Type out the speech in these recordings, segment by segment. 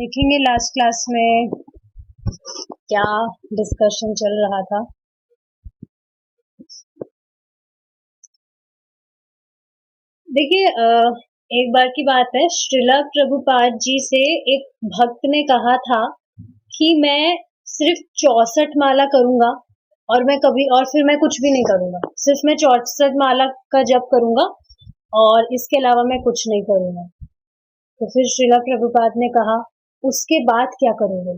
देखेंगे last class में क्या डिस्कशन चल रहा था। देखिए, एक बार की बात है, श्रीला प्रभुपाद जी से एक भक्त ने कहा था कि मैं सिर्फ 64 माला करूंगा और फिर मैं कुछ भी नहीं करूंगा, सिर्फ मैं 64 माला का जप करूंगा और इसके अलावा मैं कुछ नहीं करूंगा। तो फिर श्रीला प्रभुपाद ने कहा, उसके बाद क्या करोगे?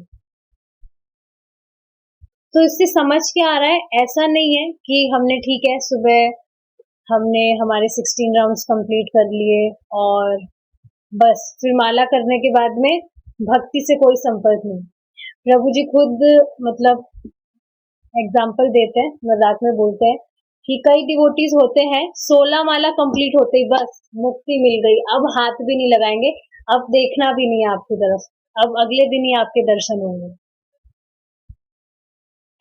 तो इससे समझ क्या आ रहा है, ऐसा नहीं है कि हमने ठीक है सुबह हमने हमारे 16 राउंड्स कंप्लीट कर लिए और बस फिर माला करने के बाद में भक्ति से कोई संपर्क नहीं। प्रभु जी खुद मतलब एग्जाम्पल देते हैं, मजाक में बोलते हैं कि कई डिवोटीज होते हैं 16 माला कंप्लीट होते ही बस मुक्ति मिल गई, अब हाथ भी नहीं लगाएंगे, अब देखना भी नहीं है आपकी तरफ, अब अगले दिन ही आपके दर्शन होंगे।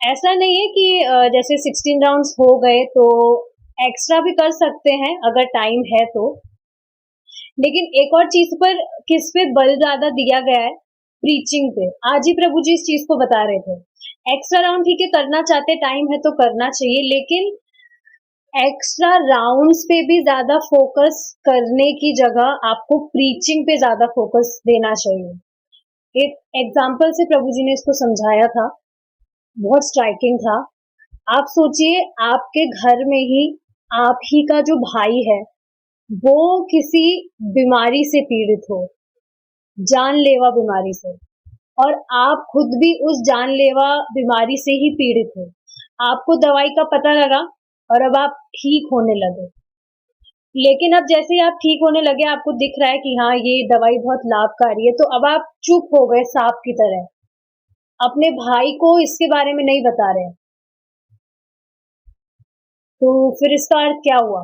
ऐसा नहीं है कि जैसे 16 राउंड्स हो गए तो एक्स्ट्रा भी कर सकते हैं अगर टाइम है तो। लेकिन एक और चीज पर किस पे बल ज्यादा दिया गया है, प्रीचिंग पे। आज ही प्रभु जी इस चीज को बता रहे थे। एक्स्ट्रा राउंड ठीक है, करना चाहते टाइम है तो करना चाहिए, लेकिन एक्स्ट्रा राउंड्स पे भी ज्यादा फोकस करने की जगह आपको प्रीचिंग पे ज्यादा फोकस देना चाहिए। एक एग्जाम्पल से प्रभु जी ने इसको समझाया था, बहुत स्ट्राइकिंग था। आप सोचिए, आपके घर में ही आप ही का जो भाई है वो किसी बीमारी से पीड़ित हो, जानलेवा बीमारी से, और आप खुद भी उस जानलेवा बीमारी से ही पीड़ित हो। आपको दवाई का पता लगा और अब आप ठीक होने लगे, लेकिन अब जैसे ही आप ठीक होने लगे आपको दिख रहा है कि हाँ ये दवाई बहुत लाभकारी है, तो अब आप चुप हो गए सांप की तरह, अपने भाई को इसके बारे में नहीं बता रहे। तो फिर इसका अर्थ क्या हुआ?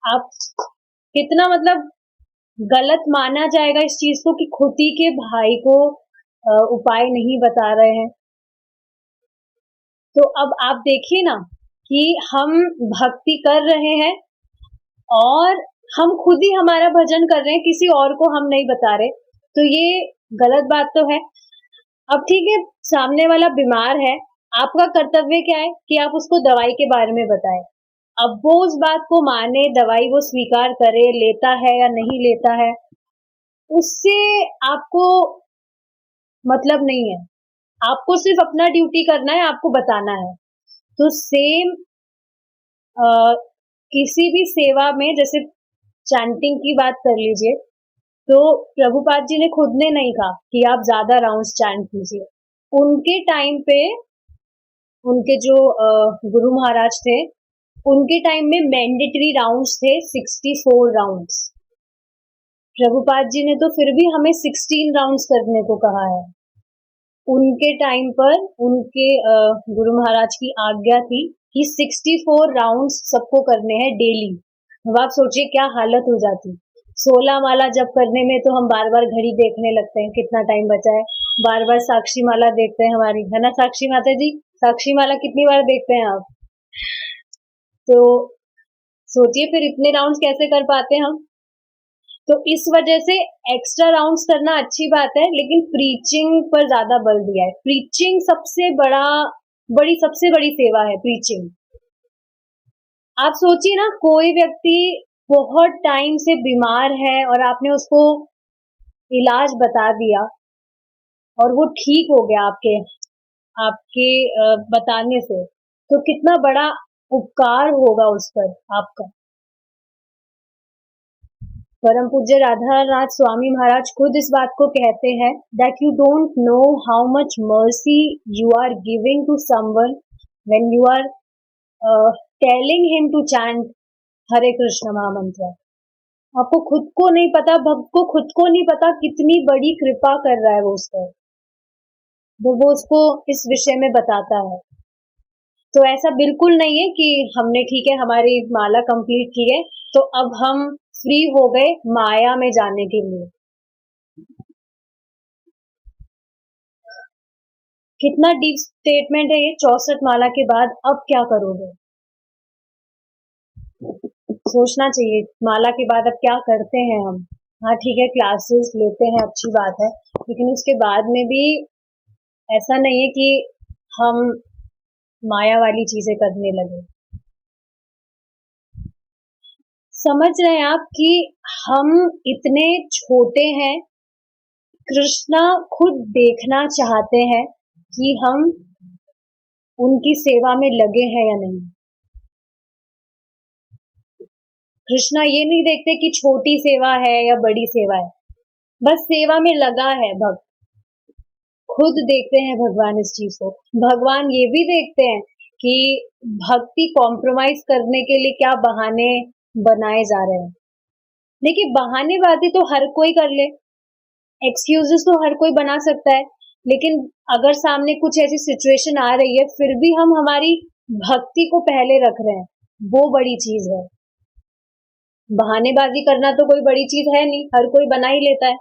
आप कितना मतलब गलत माना जाएगा इस चीज को कि खुद ही के भाई को उपाय नहीं बता रहे हैं। तो अब आप देखिए ना कि हम भक्ति कर रहे हैं और हम खुद ही हमारा भजन कर रहे हैं, किसी और को हम नहीं बता रहे, तो ये गलत बात तो है। अब ठीक है, सामने वाला बीमार है, आपका कर्तव्य क्या है कि आप उसको दवाई के बारे में बताएं। अब वो उस बात को माने, दवाई वो स्वीकार करे, लेता है या नहीं लेता है, उससे आपको मतलब नहीं है। आपको सिर्फ अपना ड्यूटी करना है, आपको बताना है। तो सेम किसी भी सेवा में, जैसे चैंटिंग की बात कर लीजिए, तो प्रभुपाद जी ने खुद ने नहीं कहा कि आप ज्यादा राउंड्स चैंट कीजिए। उनके टाइम पे उनके जो गुरु महाराज थे, उनके टाइम में मैंडेटरी राउंड्स थे 64 राउंड्स। प्रभुपाद जी ने तो फिर भी हमें 16 राउंड्स करने को कहा है। उनके टाइम पर उनके गुरु महाराज की आज्ञा थी कि 64 राउंड्स सबको करने हैं डेली। अब आप सोचिए क्या हालत हो जाती। 16 माला जब करने में तो हम बार बार घड़ी देखने लगते हैं कितना टाइम बचा है, बार बार साक्षी माला देखते हैं हमारी, है ना साक्षी माता जी? साक्षी माला कितनी बार देखते हैं आप? तो सोचिए फिर इतने राउंड्स कैसे कर पाते हैं हम। तो इस वजह से एक्स्ट्रा राउंड्स करना अच्छी बात है, लेकिन प्रीचिंग पर ज्यादा बल दिया है। प्रीचिंग सबसे बड़ी सेवा है प्रीचिंग। आप सोचिए ना, कोई व्यक्ति बहुत टाइम से बीमार है और आपने उसको इलाज बता दिया और वो ठीक हो गया आपके आपके बताने से, तो कितना बड़ा उपकार होगा उस पर आपका। परम पूज्य राधानाथ स्वामी महाराज खुद इस बात को कहते हैं, that you don't know how much mercy you are giving to someone when you are telling him to chant Hare Krishna mahamantra. आपको खुद को नहीं पता, भक्त को खुद को नहीं पता कितनी बड़ी कृपा कर रहा है वो उस पर, वो उसको इस विषय में बताता है। तो ऐसा बिल्कुल नहीं है कि हमने ठीक है हमारी माला कंप्लीट की है तो अब हम फ्री हो गए माया में जाने के लिए। कितना डीप स्टेटमेंट है ये। 64 माला के बाद अब क्या करोगे? सोचना चाहिए, माला के बाद अब क्या करते हैं हम। हाँ ठीक है, क्लासेस लेते हैं, अच्छी बात है, लेकिन उसके बाद में भी ऐसा नहीं है कि हम माया वाली चीजें करने लगे। समझ रहे हैं आप कि हम इतने छोटे हैं, कृष्णा खुद देखना चाहते हैं कि हम उनकी सेवा में लगे हैं या नहीं। कृष्णा ये नहीं देखते कि छोटी सेवा है या बड़ी सेवा है, बस सेवा में लगा है भक्त। खुद देखते हैं भगवान इस चीज को। भगवान ये भी देखते हैं कि भक्ति कॉम्प्रोमाइज करने के लिए क्या बहाने बनाए जा रहे हैं। देखिए, बहानेबाजी तो हर कोई कर ले, एक्सक्यूजेस तो हर कोई बना सकता है, लेकिन अगर सामने कुछ ऐसी सिचुएशन आ रही है फिर भी हम हमारी भक्ति को पहले रख रहे हैं, वो बड़ी चीज है। बहानेबाजी करना तो कोई बड़ी चीज है नहीं, हर कोई बना ही लेता है।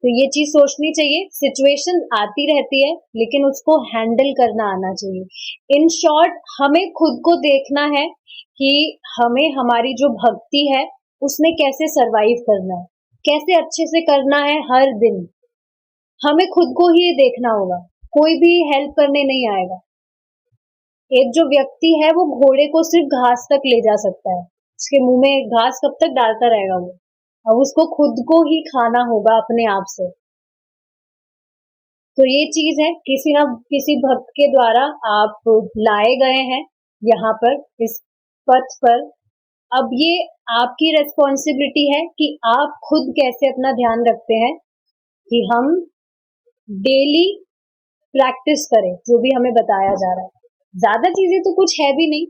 तो ये चीज सोचनी चाहिए, सिचुएशन आती रहती है लेकिन उसको हैंडल करना आना चाहिए। इन शॉर्ट, हमें खुद को देखना है कि हमें हमारी जो भक्ति है उसमें कैसे सरवाइव करना है, कैसे अच्छे से करना है हर दिन। हमें खुद को ही देखना होगा, कोई भी हेल्प करने नहीं आएगा। एक जो व्यक्ति है वो घोड़े को सिर्फ घास तक ले जा सकता है, उसके मुंह में घास कब तक डालता रहेगा वो। अब उसको खुद को ही खाना होगा अपने आप से। तो ये चीज है, किसी ना किसी भक्त के द्वारा आप लाए गए हैं यहाँ पर, इस पथ पर। अब ये आपकी रेस्पॉन्सिबिलिटी है कि आप खुद कैसे अपना ध्यान रखते हैं कि हम डेली प्रैक्टिस करें जो भी हमें बताया जा रहा है। ज्यादा चीजें तो कुछ है भी नहीं।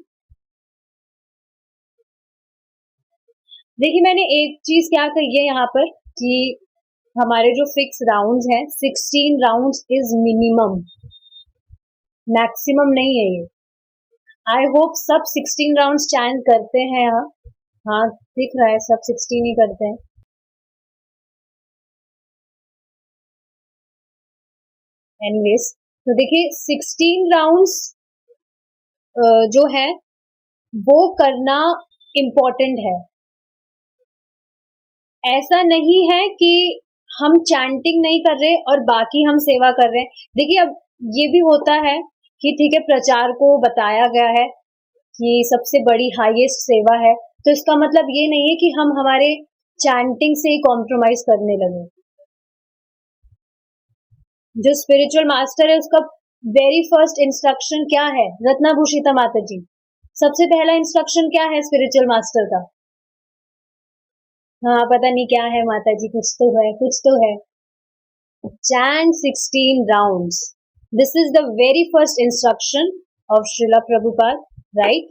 देखिए, मैंने एक चीज क्या कही है यहाँ पर कि हमारे जो फिक्स राउंड्स हैं, 16 राउंड्स इज मिनिमम, मैक्सिमम नहीं है ये। आई होप सब 16 राउंड्स चैंट करते हैं यहाँ। हाँ, दिख रहा है सब 16 ही करते हैं। एनीवेज, तो देखिए 16 राउंड्स जो है वो करना इम्पोर्टेंट है। ऐसा नहीं है कि हम चैंटिंग नहीं कर रहे और बाकी हम सेवा कर रहे हैं। देखिए, अब ये भी होता है कि ठीक है, प्रचार को बताया गया है कि सबसे बड़ी हाईएस्ट सेवा है, तो इसका मतलब ये नहीं है कि हम हमारे चैंटिंग से कॉम्प्रोमाइज करने लगे। जो स्पिरिचुअल मास्टर है उसका वेरी फर्स्ट इंस्ट्रक्शन क्या है, रत्नाभूषिता माता जी, सबसे पहला इंस्ट्रक्शन क्या है स्पिरिचुअल मास्टर का? हाँ, पता नहीं क्या है माता जी, कुछ तो है, कुछ तो है। Chant 16 rounds, this is the very first instruction of Srila Prabhupad, right?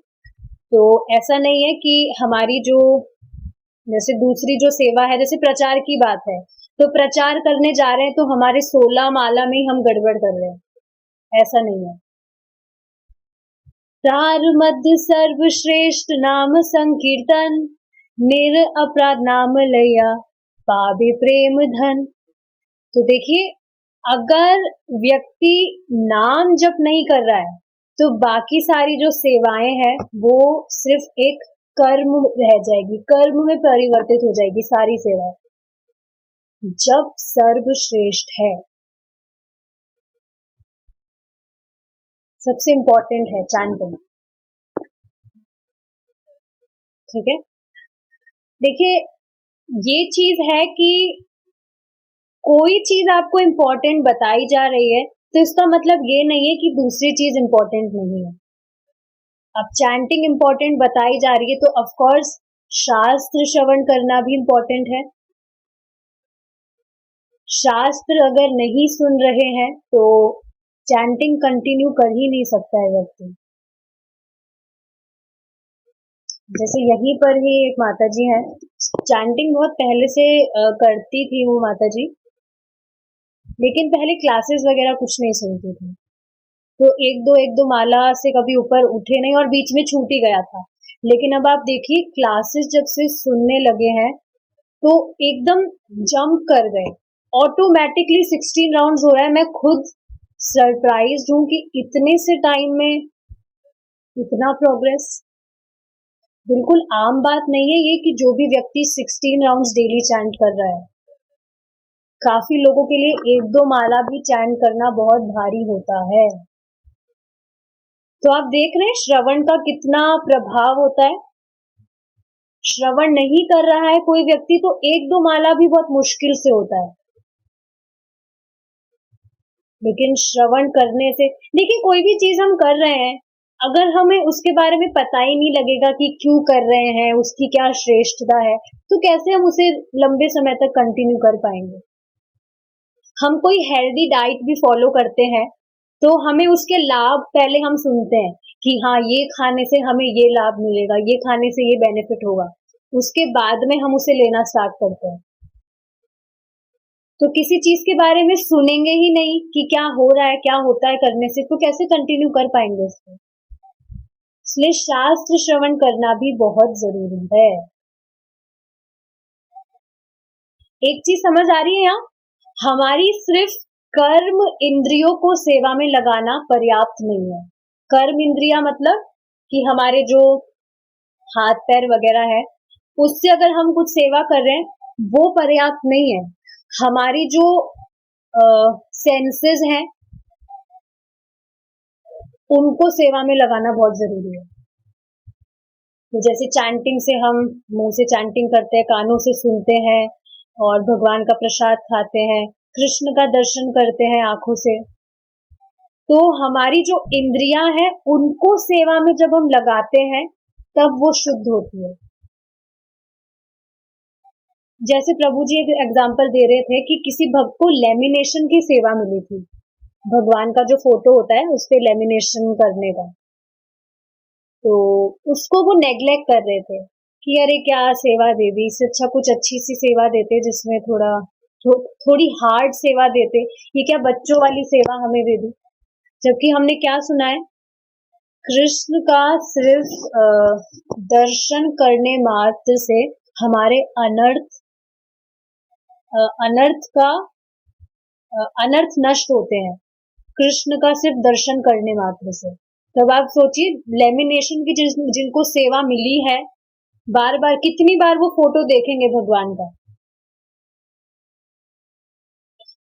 तो ऐसा नहीं है कि हमारी जो जैसे दूसरी जो सेवा है, जैसे प्रचार की बात है, तो प्रचार करने जा रहे हैं तो हमारे 16 माला में ही हम गड़बड़ कर रहे हैं, ऐसा नहीं है। तार मध्य सर्वश्रेष्ठ नाम संकीर्तन, निर अपराध नाम लया, पावे प्रेम धन। तो देखिए, अगर व्यक्ति नाम जप नहीं कर रहा है तो बाकी सारी जो सेवाएं हैं वो सिर्फ एक कर्म रह जाएगी, कर्म में परिवर्तित हो जाएगी सारी सेवाएं। जब सर्वश्रेष्ठ है, सबसे इंपॉर्टेंट है चैंटिंग, ठीक है? देखिए, ये चीज है कि कोई चीज आपको इम्पोर्टेंट बताई जा रही है तो इसका मतलब ये नहीं है कि दूसरी चीज इम्पोर्टेंट नहीं है। अब चैंटिंग इम्पोर्टेंट बताई जा रही है तो ऑफ कोर्स शास्त्र श्रवण करना भी इम्पोर्टेंट है। शास्त्र अगर नहीं सुन रहे हैं तो चैंटिंग कंटिन्यू कर ही नहीं सकता है व्यक्ति। जैसे यहीं पर ही एक माता जी है, चैंटिंग बहुत पहले से करती थी वो माता जी, लेकिन पहले क्लासेस वगैरह कुछ नहीं सुनती थी, तो एक दो माला से कभी ऊपर उठे नहीं और बीच में छूट ही गया था। लेकिन अब आप देखिए, क्लासेस जब से सुनने लगे हैं तो एकदम जंप कर गए, ऑटोमेटिकली 16 राउंड्स हो रहा है। मैं खुद सरप्राइज हूं कि इतने से टाइम में इतना प्रोग्रेस। बिल्कुल आम बात नहीं है ये कि जो भी व्यक्ति 16 राउंड्स डेली चैंट कर रहा है। काफी लोगों के लिए 1-2 माला भी चैंट करना बहुत भारी होता है। तो आप देख रहे हैं श्रवण का कितना प्रभाव होता है। श्रवण नहीं कर रहा है कोई व्यक्ति तो 1-2 माला भी बहुत मुश्किल से होता है। लेकिन श्रवण करने से देखिए कोई भी चीज हम कर रहे हैं, अगर हमें उसके बारे में पता ही नहीं लगेगा कि क्यों कर रहे हैं, उसकी क्या श्रेष्ठता है, तो कैसे हम उसे लंबे समय तक कंटिन्यू कर पाएंगे। हम कोई हेल्दी डाइट भी फॉलो करते हैं तो हमें उसके लाभ पहले हम सुनते हैं कि हाँ ये खाने से हमें ये लाभ मिलेगा, ये खाने से ये बेनिफिट होगा, उसके बाद में हम उसे लेना स्टार्ट करते हैं। तो किसी चीज के बारे में सुनेंगे ही नहीं कि क्या हो रहा है, क्या होता है करने से, तो कैसे कंटिन्यू कर पाएंगे उसको। इसलिए शास्त्र श्रवण करना भी बहुत जरूरी है। एक चीज समझ आ रही है यहाँ, हमारी सिर्फ कर्म इंद्रियों को सेवा में लगाना पर्याप्त नहीं है। कर्म इंद्रिया मतलब कि हमारे जो हाथ पैर वगैरह है, उससे अगर हम कुछ सेवा कर रहे हैं वो पर्याप्त नहीं है। हमारी जो सेंसेस हैं उनको सेवा में लगाना बहुत जरूरी है। तो जैसे चैंटिंग से हम मुंह से चैंटिंग करते हैं, कानों से सुनते हैं और भगवान का प्रसाद खाते हैं, कृष्ण का दर्शन करते हैं आंखों से, तो हमारी जो इंद्रियां हैं उनको सेवा में जब हम लगाते हैं तब वो शुद्ध होती है। जैसे प्रभु जी एक एग्जाम्पल दे रहे थे कि किसी भक्त को लेमिनेशन की सेवा मिली थी, भगवान का जो फोटो होता है उस पे लेमिनेशन करने का, तो उसको वो नेग्लेक्ट कर रहे थे कि अरे क्या सेवा दे दी, इससे अच्छा कुछ अच्छी सी सेवा देते जिसमें थोड़ी हार्ड सेवा देते, ये क्या बच्चों वाली सेवा हमें दे दी। जबकि हमने क्या सुना है, कृष्ण का सिर्फ दर्शन करने मात्र से हमारे अनर्थ नष्ट होते हैं, कृष्ण का सिर्फ दर्शन करने मात्र से। तब आप सोचिए लेमिनेशन की जिनको सेवा मिली है, बार बार कितनी बार वो फोटो देखेंगे भगवान का।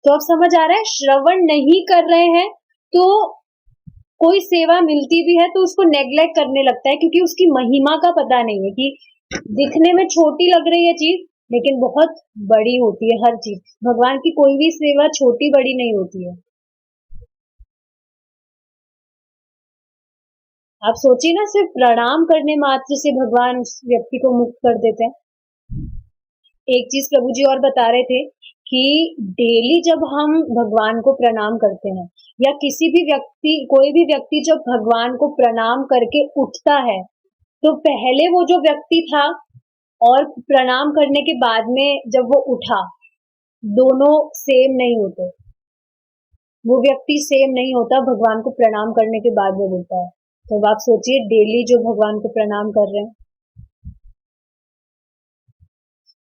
तो अब समझ आ रहा है, श्रवण नहीं कर रहे हैं तो कोई सेवा मिलती भी है तो उसको नेग्लेक्ट करने लगता है, क्योंकि उसकी महिमा का पता नहीं है कि दिखने में छोटी लग रही है चीज लेकिन बहुत बड़ी होती है हर चीज। भगवान की कोई भी सेवा छोटी बड़ी नहीं होती है। आप सोचिए ना, सिर्फ प्रणाम करने मात्र से भगवान उस व्यक्ति को मुक्त कर देते हैं। एक चीज प्रभु जी और बता रहे थे कि डेली जब हम भगवान को प्रणाम करते हैं या कोई भी व्यक्ति जब भगवान को प्रणाम करके उठता है, तो पहले वो जो व्यक्ति था और प्रणाम करने के बाद में जब वो उठा, दोनों सेम नहीं होते। वो व्यक्ति सेम नहीं होता भगवान को प्रणाम करने के बाद में बोलता है। तो अब आप सोचिए डेली जो भगवान को प्रणाम कर रहे हैं,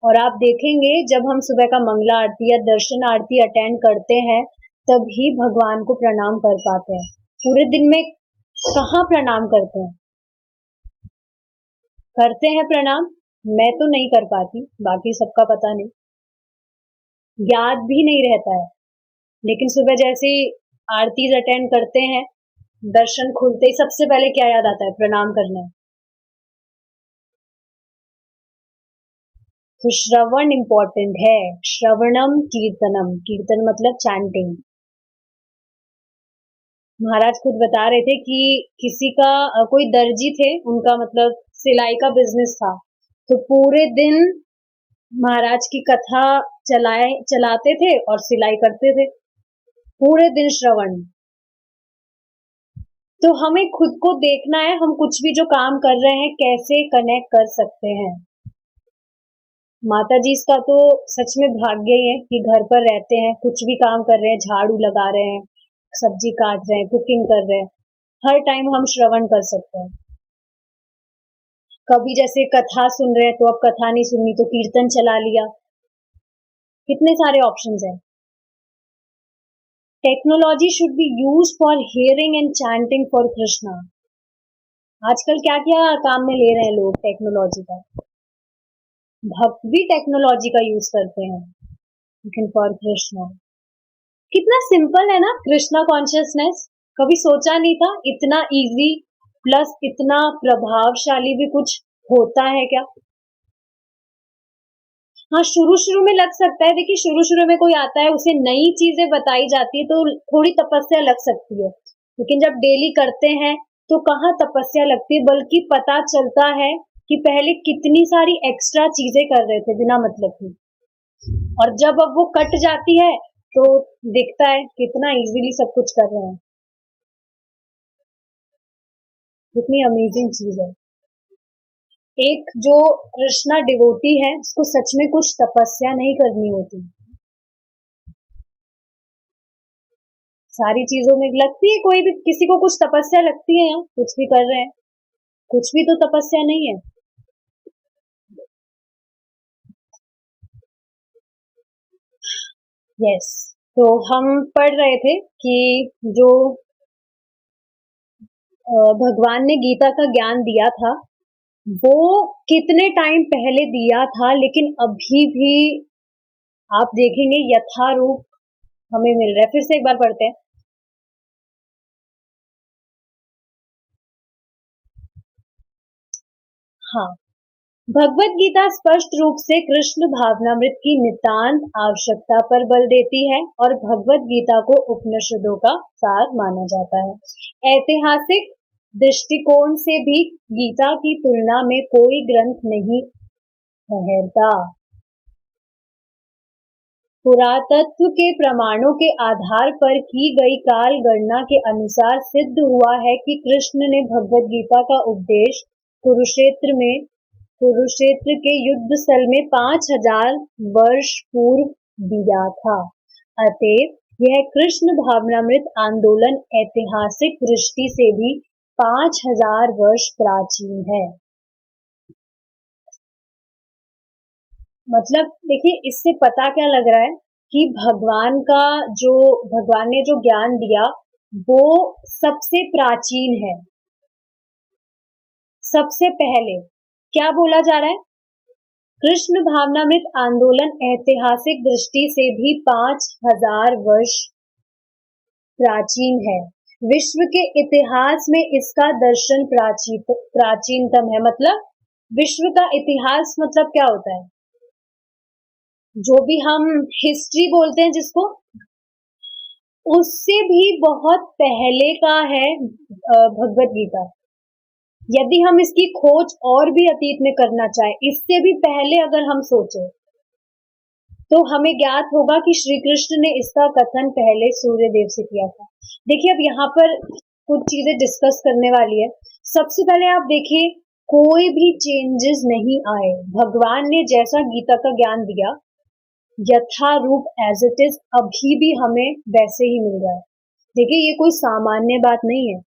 और आप देखेंगे जब हम सुबह का मंगला आरती या दर्शन आरती अटेंड करते हैं तभी भगवान को प्रणाम कर पाते हैं। पूरे दिन में कहाँ प्रणाम करते हैं प्रणाम। मैं तो नहीं कर पाती, बाकी सबका पता नहीं, याद भी नहीं रहता है। लेकिन सुबह जैसे ही आरतीज अटेंड करते हैं, दर्शन खुलते ही सबसे पहले क्या याद आता है, प्रणाम करना है। तो श्रवण इंपॉर्टेंट है, श्रवणम कीर्तनम, कीर्तन मतलब चैंटिंग। महाराज खुद बता रहे थे कि किसी का कोई दर्जी थे, उनका मतलब सिलाई का बिजनेस था, तो पूरे दिन महाराज की कथा चलाते थे और सिलाई करते थे, पूरे दिन श्रवण। तो हमें खुद को देखना है, हम कुछ भी जो काम कर रहे हैं कैसे कनेक्ट कर सकते हैं। माता जी का तो सच में भाग्य ही है कि घर पर रहते हैं, कुछ भी काम कर रहे हैं, झाड़ू लगा रहे हैं, सब्जी काट रहे हैं, कुकिंग कर रहे हैं, हर टाइम हम श्रवण कर सकते हैं। कभी जैसे कथा सुन रहे हैं तो अब कथा नहीं सुननी तो कीर्तन चला लिया, कितने सारे ऑप्शंस हैं। Technology should be used for hearing and chanting for Krishna. आजकल क्या क्या काम में ले रहे हैं लोग टेक्नोलॉजी का, भक्त भी टेक्नोलॉजी का यूज करते हैं, लेकिन फॉर कृष्णा कितना सिंपल है ना कृष्णा कॉन्शियसनेस। कभी सोचा नहीं था इतना इजी प्लस इतना प्रभावशाली भी कुछ होता है क्या। हाँ, शुरू शुरू में लग सकता है, देखिए शुरू शुरू में कोई आता है उसे नई चीजें बताई जाती है तो थोड़ी तपस्या लग सकती है, लेकिन जब डेली करते हैं तो कहाँ तपस्या लगती है, बल्कि पता चलता है कि पहले कितनी सारी एक्स्ट्रा चीजें कर रहे थे बिना मतलब की, और जब अब वो कट जाती है तो दिखता है कितना इजीली सब कुछ कर रहे हैं। कितनी अमेजिंग चीज है। एक जो कृष्णा डिवोटी है उसको सच में कुछ तपस्या नहीं करनी होती, सारी चीजों में लगती है, कोई भी किसी को कुछ तपस्या लगती है, यहाँ कुछ भी कर रहे हैं, कुछ भी तो तपस्या नहीं है। यस, तो हम पढ़ रहे थे कि जो भगवान ने गीता का ज्ञान दिया था वो कितने टाइम पहले दिया था, लेकिन अभी भी आप देखेंगे यथारूप हमें मिल रहा है। फिर से एक बार पढ़ते हैं। हाँ, भगवत गीता स्पष्ट रूप से कृष्ण भावनामृत की नितांत आवश्यकता पर बल देती है और भगवत गीता को उपनिषदों का सार माना जाता है। ऐतिहासिक दृष्टिकोण से भी गीता की तुलना में कोई ग्रंथ नहीं ठहरता। पुरातत्व के प्रमाणों के आधार पर की गई काल गणना के अनुसार सिद्ध हुआ है कि कृष्ण ने भगवत गीता का उपदेश कुरुक्षेत्र के युद्ध स्थल में 5000 वर्ष पूर्व दिया था। अतएव यह कृष्ण भावनामृत आंदोलन ऐतिहासिक दृष्टि से भी 5000 वर्ष प्राचीन है। मतलब देखिए इससे पता क्या लग रहा है कि जो भगवान ने जो ज्ञान दिया वो सबसे प्राचीन है, सबसे पहले क्या बोला जा रहा है, कृष्ण भावनामृत आंदोलन ऐतिहासिक दृष्टि से भी 5000 वर्ष प्राचीन है। विश्व के इतिहास में इसका दर्शन प्राचीनतम है। मतलब विश्व का इतिहास मतलब क्या होता है, जो भी हम हिस्ट्री बोलते हैं जिसको, उससे भी बहुत पहले का है भगवत गीता। यदि हम इसकी खोज और भी अतीत में करना चाहें, इससे भी पहले अगर हम सोचें तो हमें ज्ञात होगा कि श्री कृष्ण ने इसका कथन पहले सूर्य देव से किया था। देखिए अब यहाँ पर कुछ चीजें डिस्कस करने वाली है। सबसे पहले आप देखिए कोई भी चेंजेस नहीं आए, भगवान ने जैसा गीता का ज्ञान दिया यथारूप एज इट इज अभी भी हमें वैसे ही मिल रहा है। देखिए ये कोई सामान्य बात नहीं है,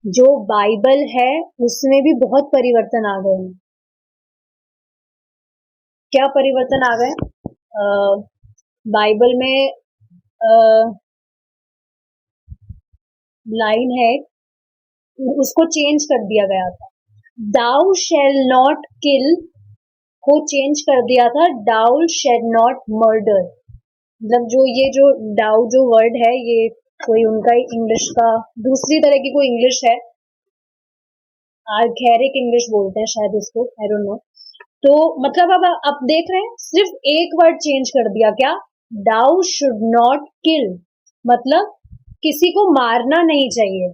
जो बाइबल है उसमें भी बहुत परिवर्तन आ गए हैं। क्या परिवर्तन आ गए, बाइबल में लाइन है उसको चेंज कर दिया गया था, दाउ शेल नॉट किल को चेंज कर दिया था दाउ शेल नॉट मर्डर। मतलब जो डाउ जो वर्ड है ये कोई उनका इंग्लिश का दूसरी तरह की कोई इंग्लिश है, आर्खैरिक इंग्लिश बोलते हैं शायद इसको, आई डोंट नो। तो मतलब अब देख रहे हैं सिर्फ एक वर्ड चेंज कर दिया, क्या, डाउ शुड नॉट किल, मतलब किसी को मारना नहीं चाहिए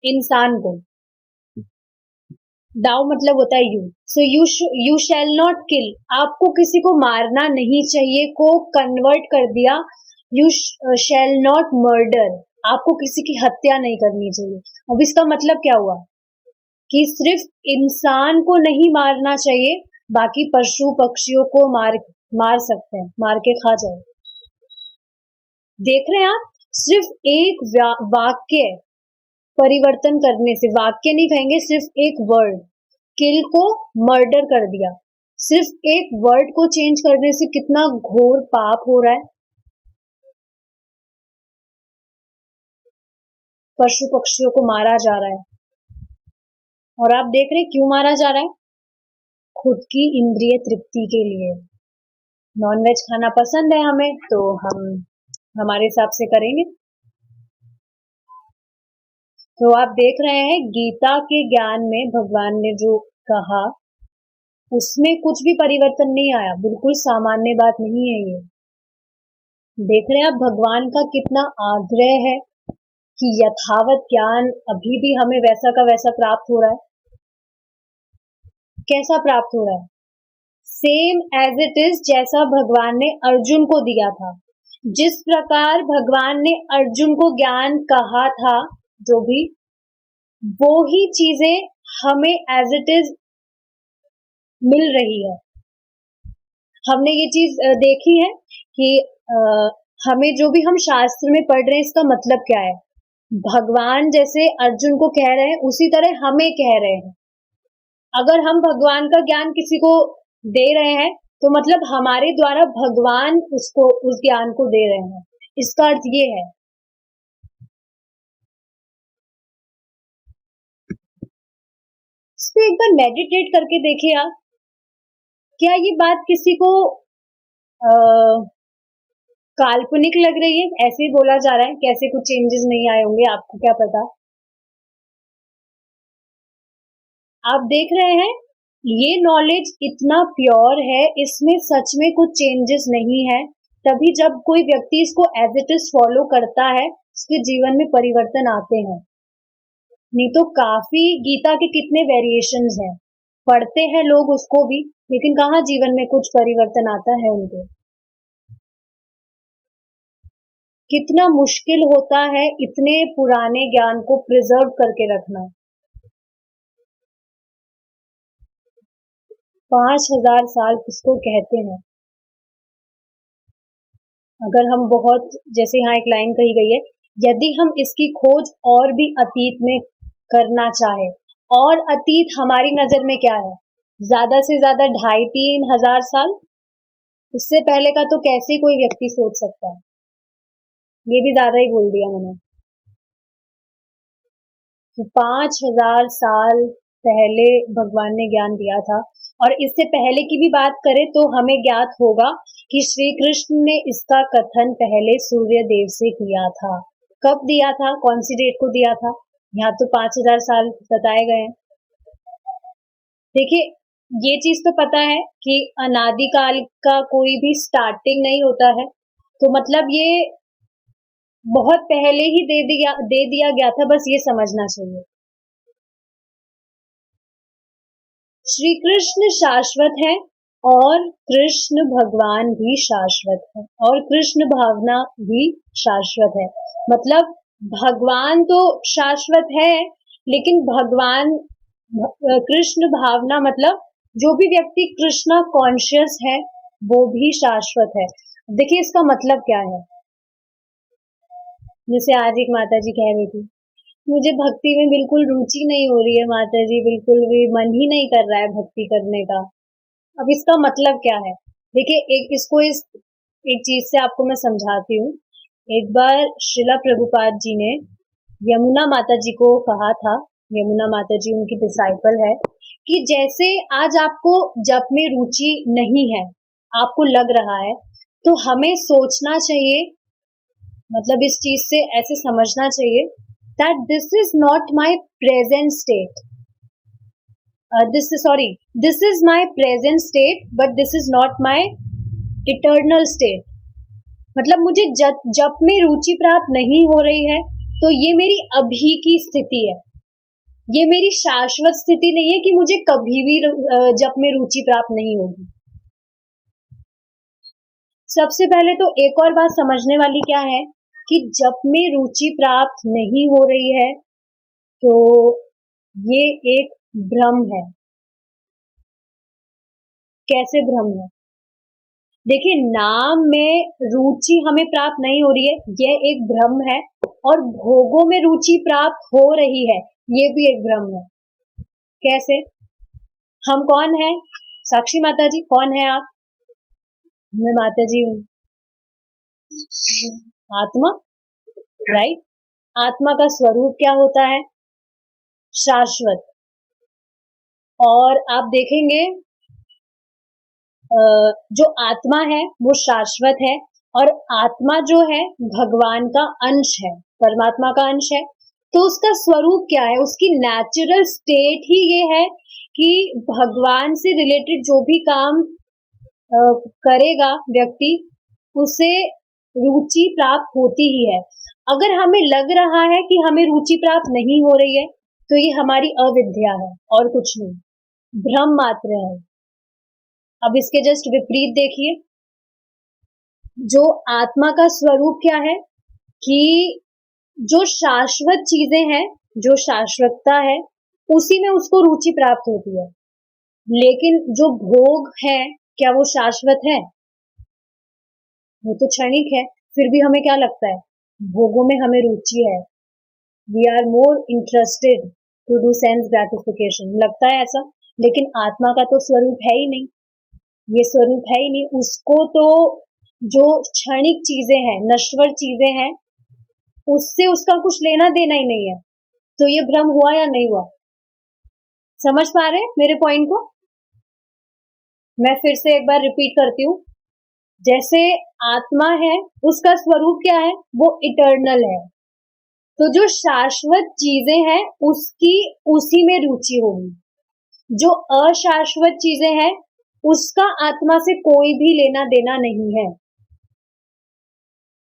इंसान को। डाउ मतलब होता है you, so you shall not kill, आपको किसी को मारना नहीं चाहिए को कन्वर्ट कर दिया यू शैल नॉट मर्डर, आपको किसी की हत्या नहीं करनी चाहिए। अब इसका मतलब क्या हुआ कि सिर्फ इंसान को नहीं मारना चाहिए, बाकी पशु पक्षियों को मार सकते हैं, मार के खा जाए। देख रहे हैं आप, सिर्फ एक वाक्य परिवर्तन करने से, वाक्य नहीं कहेंगे सिर्फ एक वर्ड, किल को मर्डर कर दिया, सिर्फ एक वर्ड को चेंज करने से कितना घोर पाप हो रहा है। पशु पक्षियों को मारा जा रहा है, और आप देख रहे हैं क्यों मारा जा रहा है? खुद की इंद्रिय तृप्ति के लिए। नॉनवेज खाना पसंद है हमें, तो हम हमारे हिसाब से करेंगे। तो आप देख रहे हैं गीता के ज्ञान में भगवान ने जो कहा उसमें कुछ भी परिवर्तन नहीं आया, बिल्कुल सामान्य बात नहीं है ये। देख रहे हैं आप भगवान का कितना आग्रह है कि यथावत ज्ञान अभी भी हमें वैसा का वैसा प्राप्त हो रहा है। कैसा प्राप्त हो रहा है? सेम एज इट इज, जैसा भगवान ने अर्जुन को दिया था। जिस प्रकार भगवान ने अर्जुन को ज्ञान कहा था, जो भी वो ही चीजें हमें एज इट इज मिल रही है। हमने ये चीज देखी है कि हमें जो भी हम शास्त्र में पढ़ रहे हैं इसका मतलब क्या है। भगवान जैसे अर्जुन को कह रहे हैं उसी तरह हमें कह रहे हैं। अगर हम भगवान का ज्ञान किसी को दे रहे हैं तो मतलब हमारे द्वारा भगवान उसको उस ज्ञान को दे रहे हैं, इसका अर्थ ये है। इस पे एक बार मेडिटेट करके देखिए आप, क्या ये बात किसी को काल्पनिक लग रही है? ऐसे ही बोला जा रहा है, कैसे कुछ चेंजेस नहीं आए होंगे, आपको क्या पता। आप देख रहे हैं ये नॉलेज इतना प्योर है, इसमें सच में कुछ चेंजेस नहीं है। तभी जब कोई व्यक्ति इसको एज इट इज फॉलो करता है उसके जीवन में परिवर्तन आते हैं। नहीं तो काफी गीता के कितने वेरिएशंस हैं, पढ़ते हैं लोग उसको भी, लेकिन कहाँ जीवन में कुछ परिवर्तन आता है उनके। कितना मुश्किल होता है इतने पुराने ज्ञान को प्रिजर्व करके रखना। 5000 साल किसको कहते हैं? अगर हम बहुत, जैसे यहाँ एक लाइन कही गई है, यदि हम इसकी खोज और भी अतीत में करना चाहे, और अतीत हमारी नजर में क्या है? ज्यादा से ज्यादा 2500-3000 साल। उससे पहले का तो कैसे कोई व्यक्ति सोच सकता है? ये भी ज्यादा ही बोल दिया मैंने। तो 5000 साल पहले भगवान ने ज्ञान दिया था। और इससे पहले की भी बात करें तो हमें ज्ञात होगा कि श्री कृष्ण ने इसका कथन पहले सूर्य देव से किया था। कब दिया था? कौन सी डेट को दिया था? यहाँ तो 5000 साल बताए गए हैं। देखिए, ये चीज तो पता है कि अनादिकाल का कोई भी स्टार्टिंग नहीं होता है, तो मतलब ये बहुत पहले ही दे दिया गया था, बस ये समझना चाहिए। श्री कृष्ण शाश्वत है और कृष्ण भगवान भी शाश्वत है, और कृष्ण भावना भी शाश्वत है। मतलब भगवान तो शाश्वत है, लेकिन भगवान कृष्ण भावना मतलब जो भी व्यक्ति कृष्णा कॉन्शियस है वो भी शाश्वत है। देखिए इसका मतलब क्या है। जैसे आज एक माता जी कह रही थी, मुझे भक्ति में बिल्कुल रुचि नहीं हो रही है माता जी, बिल्कुल भी मन ही नहीं कर रहा है भक्ति करने का। अब इसका मतलब क्या है? देखिए एक चीज से आपको मैं समझाती हूँ। एक बार श्रीला प्रभुपाद जी ने यमुना माता जी को कहा था, यमुना माता जी उनकी डिसाइपल है, कि जैसे आज आपको जप में रुचि नहीं है, आपको लग रहा है, तो हमें सोचना चाहिए, मतलब इस चीज से ऐसे समझना चाहिए that this is not my present state. This is my present state, but this is not my eternal state. मतलब मुझे जप में रुचि प्राप्त नहीं हो रही है, तो ये मेरी अभी की स्थिति है, ये मेरी शाश्वत स्थिति नहीं है कि मुझे कभी भी जप में रुचि प्राप्त नहीं होगी। सबसे पहले तो एक और बात समझने वाली क्या है कि जप में रुचि प्राप्त नहीं हो रही है तो ये एक भ्रम है। कैसे भ्रम है? देखिए, नाम में रुचि हमें प्राप्त नहीं हो रही है, यह एक भ्रम है, और भोगों में रुचि प्राप्त हो रही है, ये भी एक भ्रम है। कैसे? हम कौन है? साक्षी माता जी, कौन है आप? मैं माता जी हूँ। आत्मा, राइट? आत्मा का स्वरूप क्या होता है? शाश्वत। और आप देखेंगे जो आत्मा है वो शाश्वत है, और आत्मा जो है भगवान का अंश है, परमात्मा का अंश है। तो उसका स्वरूप क्या है, उसकी नेचुरल स्टेट ही ये है कि भगवान से रिलेटेड जो भी काम करेगा व्यक्ति, उसे रुचि प्राप्त होती ही है। अगर हमें लग रहा है कि हमें रुचि प्राप्त नहीं हो रही है, तो ये हमारी अविद्या है और कुछ नहीं, भ्रम मात्र है। अब इसके जस्ट विपरीत देखिए, जो आत्मा का स्वरूप क्या है कि जो शाश्वत चीजें हैं, जो शाश्वतता है, उसी में उसको रुचि प्राप्त होती है। लेकिन जो भोग है, क्या वो शाश्वत है? वो तो क्षणिक है। फिर भी हमें क्या लगता है, भोगों में हमें रुचि है, we are more interested to do sense gratification, लगता है ऐसा। लेकिन आत्मा का तो स्वरूप है ही नहीं, ये स्वरूप है ही नहीं। उसको तो जो क्षणिक चीजें हैं, नश्वर चीजें हैं, उससे उसका कुछ लेना देना ही नहीं है। तो ये भ्रम हुआ या नहीं हुआ? समझ पा रहे हैं मेरे पॉइंट को? मैं फिर से एक बार रिपीट करती हूँ। जैसे आत्मा है, उसका स्वरूप क्या है, वो इटर्नल है। तो जो शाश्वत चीजें हैं, उसकी उसी में रुचि होगी। जो अशाश्वत चीजें हैं, उसका आत्मा से कोई भी लेना देना नहीं है।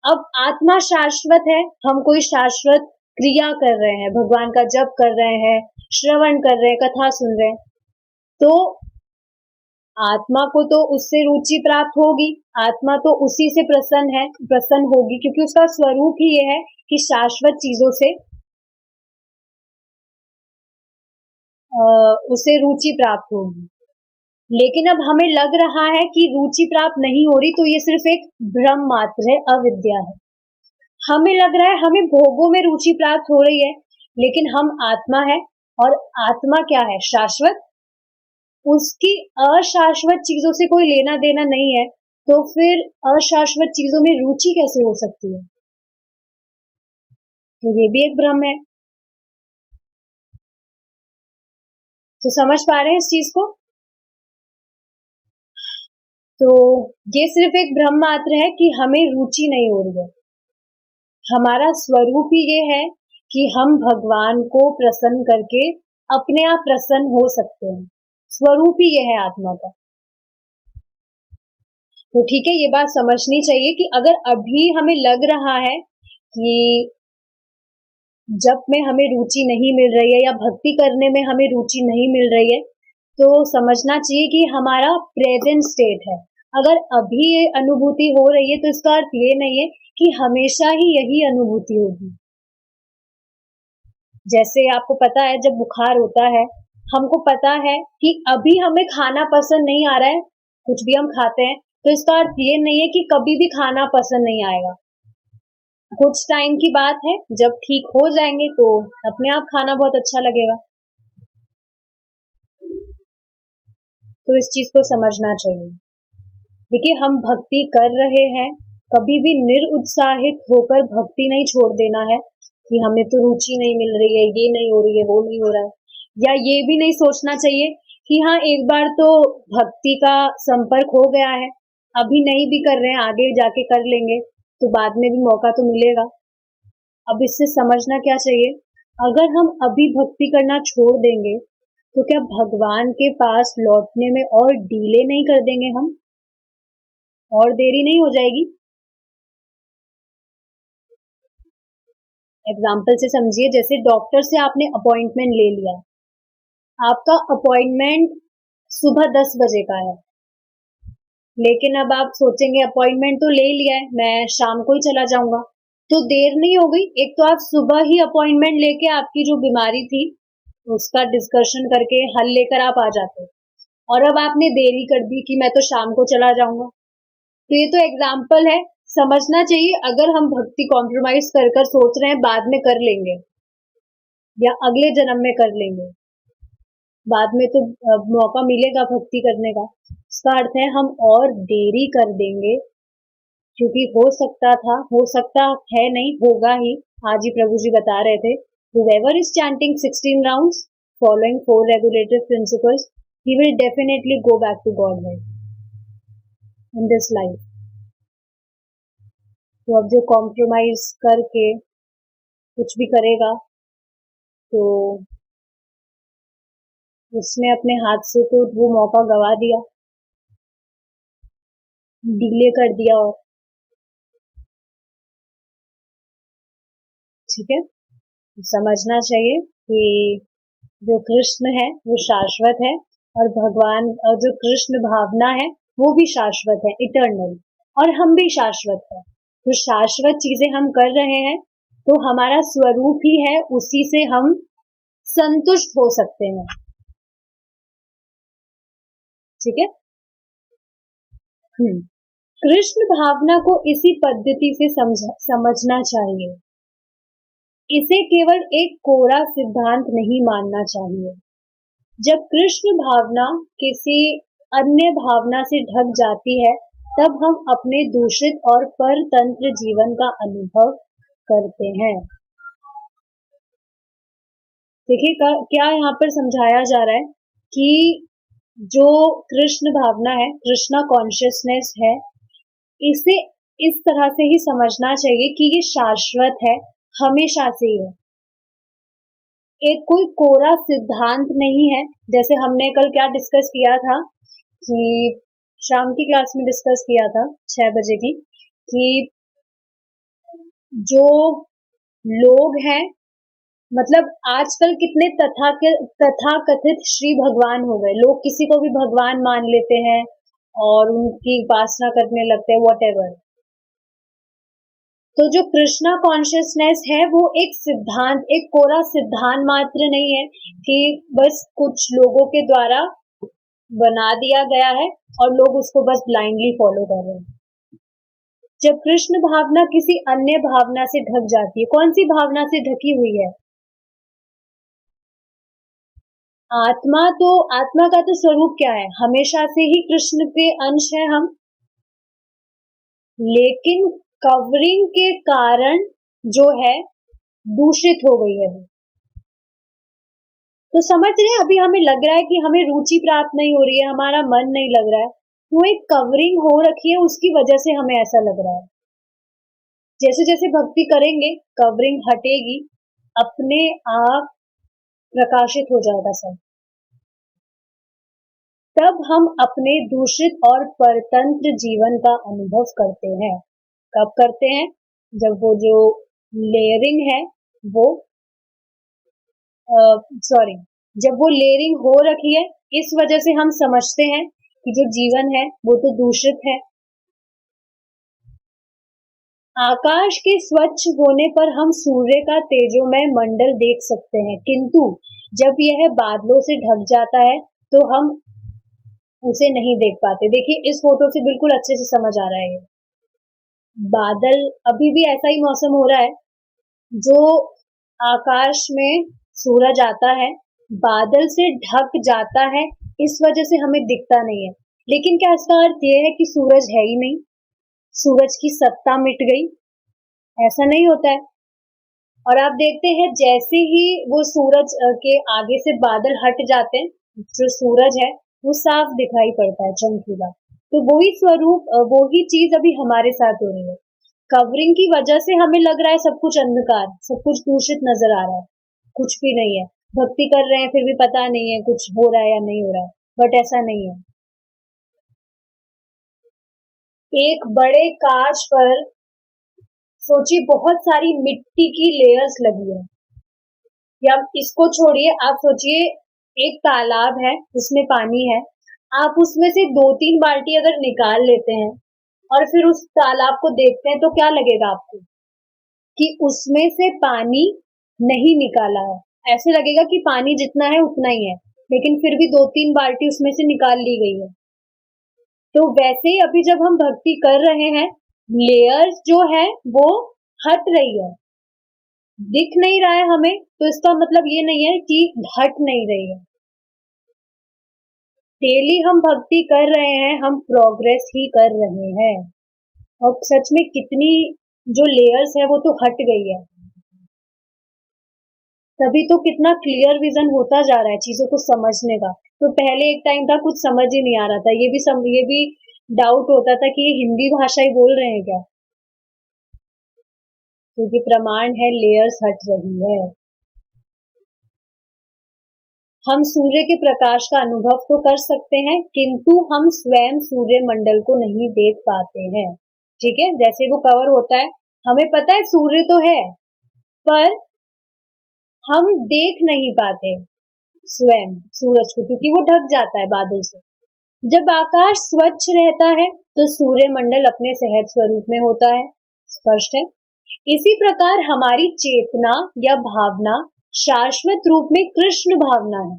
अब आत्मा शाश्वत है, हम कोई शाश्वत क्रिया कर रहे हैं, भगवान का जप कर रहे हैं, श्रवण कर रहे हैं, कथा सुन रहे हैं, तो आत्मा को तो उससे रुचि प्राप्त होगी, आत्मा तो उसी से प्रसन्न होगी, क्योंकि उसका स्वरूप ही ये है कि शाश्वत चीजों से उसे रुचि प्राप्त होगी। लेकिन अब हमें लग रहा है कि रुचि प्राप्त नहीं हो रही, तो ये सिर्फ एक भ्रम मात्र है, अविद्या है। हमें लग रहा है हमें भोगों में रुचि प्राप्त हो रही है, लेकिन हम आत्मा है, और आत्मा क्या है, शाश्वत। उसकी अशाश्वत चीजों से कोई लेना देना नहीं है, तो फिर अशाश्वत चीजों में रुचि कैसे हो सकती है? तो ये भी एक भ्रम है। तो समझ पा रहे हैं इस चीज को? तो ये सिर्फ एक भ्रम मात्र है कि हमें रुचि नहीं हो रही है। हमारा स्वरूप ही ये है कि हम भगवान को प्रसन्न करके अपने आप प्रसन्न हो सकते हैं। स्वरूप ही ये है आत्मा का। तो ठीक है, ये बात समझनी चाहिए कि अगर अभी हमें लग रहा है कि जप में हमें रुचि नहीं मिल रही है, या भक्ति करने में हमें रुचि नहीं मिल रही है, तो समझना चाहिए कि हमारा प्रेजेंट स्टेट है। अगर अभी ये अनुभूति हो रही है, तो इसका अर्थ ये नहीं है कि हमेशा ही यही अनुभूति होगी। जैसे आपको पता है, जब बुखार होता है, हमको पता है कि अभी हमें खाना पसंद नहीं आ रहा है, कुछ भी हम खाते हैं, तो इसका अर्थ ये नहीं है कि कभी भी खाना पसंद नहीं आएगा। कुछ टाइम की बात है, जब ठीक हो जाएंगे तो अपने आप खाना बहुत अच्छा लगेगा। तो इस चीज को समझना चाहिए। देखिए, हम भक्ति कर रहे हैं, कभी भी निरुत्साहित होकर भक्ति नहीं छोड़ देना है कि हमें तो रुचि नहीं मिल रही है, ये नहीं हो रही है, वो नहीं हो रहा है। या ये भी नहीं सोचना चाहिए कि हाँ, एक बार तो भक्ति का संपर्क हो गया है, अभी नहीं भी कर रहे हैं, आगे जाके कर लेंगे, तो बाद में भी मौका तो मिलेगा। अब इससे समझना क्या चाहिए, अगर हम अभी भक्ति करना छोड़ देंगे, तो क्या भगवान के पास लौटने में और डिले नहीं कर देंगे हम, और देरी नहीं हो जाएगी? एग्जाम्पल से समझिए, जैसे डॉक्टर से आपने अपॉइंटमेंट ले लिया, आपका अपॉइंटमेंट सुबह 10 बजे का है, लेकिन अब आप सोचेंगे अपॉइंटमेंट तो ले लिया है, मैं शाम को ही चला जाऊंगा, तो देर नहीं हो गई? एक तो आप सुबह ही अपॉइंटमेंट लेके आपकी जो बीमारी थी उसका डिस्कशन करके हल लेकर आप आ जाते, और अब आपने देरी कर दी कि मैं तो शाम को चला जाऊंगा। तो ये तो एग्जाम्पल है, समझना चाहिए। अगर हम भक्ति कॉम्प्रोमाइज कर कर सोच रहे हैं बाद में कर लेंगे, या अगले जन्म में कर लेंगे, बाद में तो मौका मिलेगा भक्ति करने का, इसका अर्थ है हम और देरी कर देंगे, क्योंकि हो सकता था, हो सकता है नहीं, होगा ही। आज ही प्रभु जी बता रहे थे, whoever is chanting 16 rounds following four regulative principles, he will definitely go back to Godhead in this life. तो अब जो कॉम्प्रोमाइज करके कुछ भी करेगा तो उसने अपने हाथ से तो वो मौका गवा दिया, डिले कर दिया। और ठीक है, समझना चाहिए कि जो कृष्ण है वो शाश्वत है और भगवान और जो कृष्ण भावना है वो भी शाश्वत है, इटर्नल, और हम भी शाश्वत है। तो शाश्वत चीजें हम कर रहे हैं तो हमारा स्वरूप ही है, उसी से हम संतुष्ट हो सकते हैं। ठीक है। कृष्ण भावना को इसी पद्धति से समझना चाहिए। इसे केवल एक कोरा सिद्धांत नहीं मानना चाहिए। जब कृष्ण भावना किसी अन्य भावना से ढक जाती है तब हम अपने दूषित और परतंत्र जीवन का अनुभव करते हैं। देखिए क्या यहाँ पर समझाया जा रहा है कि जो कृष्ण भावना है, कृष्णा कॉन्शियसनेस है, इसे इस तरह से ही समझना चाहिए कि ये शाश्वत है, हमेशा से ही है। एक कोई कोरा सिद्धांत नहीं है। जैसे हमने कल क्या डिस्कस किया था कि शाम की क्लास में डिस्कस किया था 6 बजे की, कि जो लोग हैं, मतलब आजकल कितने तथाकथित श्री भगवान हो गए। लोग किसी को भी भगवान मान लेते हैं और उनकी उपासना करने लगते हैं, व्हाटएवर। तो जो कृष्णा कॉन्शियसनेस है वो एक सिद्धांत, एक कोरा सिद्धांत मात्र नहीं है कि बस कुछ लोगों के द्वारा बना दिया गया है और लोग उसको बस ब्लाइंडली फॉलो कर रहे हैं। जब कृष्ण भावना किसी अन्य भावना से ढक जाती है, कौन सी भावना से ढकी हुई है? आत्मा का तो स्वरूप क्या है? हमेशा से ही कृष्ण के अंश है हम, लेकिन कवरिंग के कारण जो है दूषित हो गई है वो। तो समझ रहे हैं, अभी हमें लग रहा है कि हमें रुचि प्राप्त नहीं हो रही है, हमारा मन नहीं लग रहा है, वो एक कवरिंग हो रखी है, उसकी वजह से हमें ऐसा लग रहा है। जैसे जैसे भक्ति करेंगे कवरिंग हटेगी, अपने आप प्रकाशित हो जाएगा सब। तब हम अपने दूषित और परतंत्र जीवन का अनुभव करते हैं। कब करते हैं? जब वो जो लेयरिंग है वो जब वो लेयरिंग हो रखी है, इस वजह से हम समझते हैं कि जो जीवन है वो तो दूषित है। आकाश के स्वच्छ होने पर हम सूर्य का तेजोमय मंडल देख सकते हैं, किंतु जब यह बादलों से ढक जाता है तो हम उसे नहीं देख पाते। देखिए इस फोटो से बिल्कुल अच्छे से समझ आ रहा है ये बादल, अभी भी ऐसा ही मौसम हो रहा है, जो आकाश में सूरज आता है, बादल से ढक जाता है, इस वजह से हमें दिखता नहीं है। लेकिन क्या इसका अर्थ ये है कि सूरज है ही नहीं, सूरज की सत्ता मिट गई? ऐसा नहीं होता है। और आप देखते हैं जैसे ही वो सूरज के आगे से बादल हट जाते हैं, जो सूरज है वो साफ दिखाई पड़ता है, चमकीला। तो वही स्वरूप, वही चीज अभी हमारे साथ हो रही है। कवरिंग की वजह से हमें लग रहा है सब कुछ अंधकार, सब कुछ दूषित नजर आ रहा है, कुछ भी नहीं है। भक्ति कर रहे हैं फिर भी पता नहीं है कुछ हो रहा है या नहीं हो रहा है, बट ऐसा नहीं है। एक बड़े कांच पर सोचिए बहुत सारी मिट्टी की लेयर्स लगी है, या इसको छोड़िए, आप सोचिए एक तालाब है उसमें पानी है, आप उसमें से 2-3 बाल्टी अगर निकाल लेते हैं और फिर उस तालाब को देखते हैं तो क्या लगेगा आपको? कि उसमें से पानी नहीं निकाला है। ऐसे लगेगा कि पानी जितना है उतना ही है, लेकिन फिर भी 2-3 बाल्टी उसमें से निकाल ली गई है। तो वैसे ही अभी जब हम भक्ति कर रहे हैं, लेयर्स जो है वो हट रही है, दिख नहीं रहा है हमें, तो इसका मतलब ये नहीं है कि हट नहीं रही है। डेली हम भक्ति कर रहे हैं, हम प्रोग्रेस ही कर रहे हैं, और सच में कितनी जो लेयर्स है वो तो हट गई है। तभी तो कितना क्लियर विजन होता जा रहा है चीजों को समझने का। तो पहले एक टाइम था कुछ समझ ही नहीं आ रहा था, ये भी डाउट होता था कि ये हिंदी भाषा ही बोल रहे हैं क्या, क्योंकि प्रमाण है लेयर्स हट रही है। हम सूर्य के प्रकाश का अनुभव तो कर सकते हैं, किंतु हम स्वयं सूर्य मंडल को नहीं देख पाते हैं। ठीक है, जैसे वो कवर होता है, हमें पता है सूर्य तो है, पर हम देख नहीं पाते स्वयं सूरज को, क्योंकि वो ढक जाता है बादल से। जब आकाश स्वच्छ रहता है तो सूर्य मंडल अपने सहज स्वरूप में होता है। स्पष्ट है। इसी प्रकार हमारी चेतना या भावना शाश्वत रूप में कृष्ण भावना है,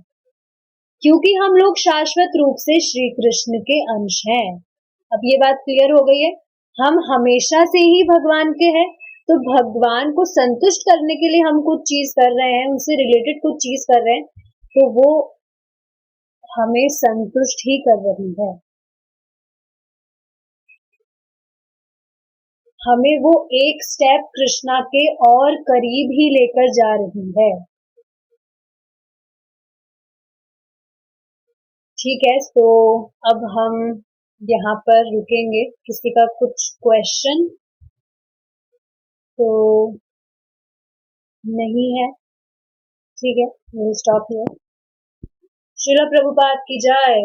क्योंकि हम लोग शाश्वत रूप से श्री कृष्ण के अंश हैं। अब ये बात क्लियर हो गई है। हम हमेशा से ही भगवान के हैं, तो भगवान को संतुष्ट करने के लिए हम कुछ चीज कर रहे हैं, उनसे रिलेटेड कुछ चीज कर रहे हैं, तो वो हमें संतुष्ट ही कर रही है। हमें वो एक स्टेप कृष्णा के और करीब ही लेकर जा रही है। ठीक है, तो अब हम यहाँ पर रुकेंगे। किसी का कुछ क्वेश्चन तो नहीं है? ठीक है, we'll stop here। Srila Prabhupada की जय।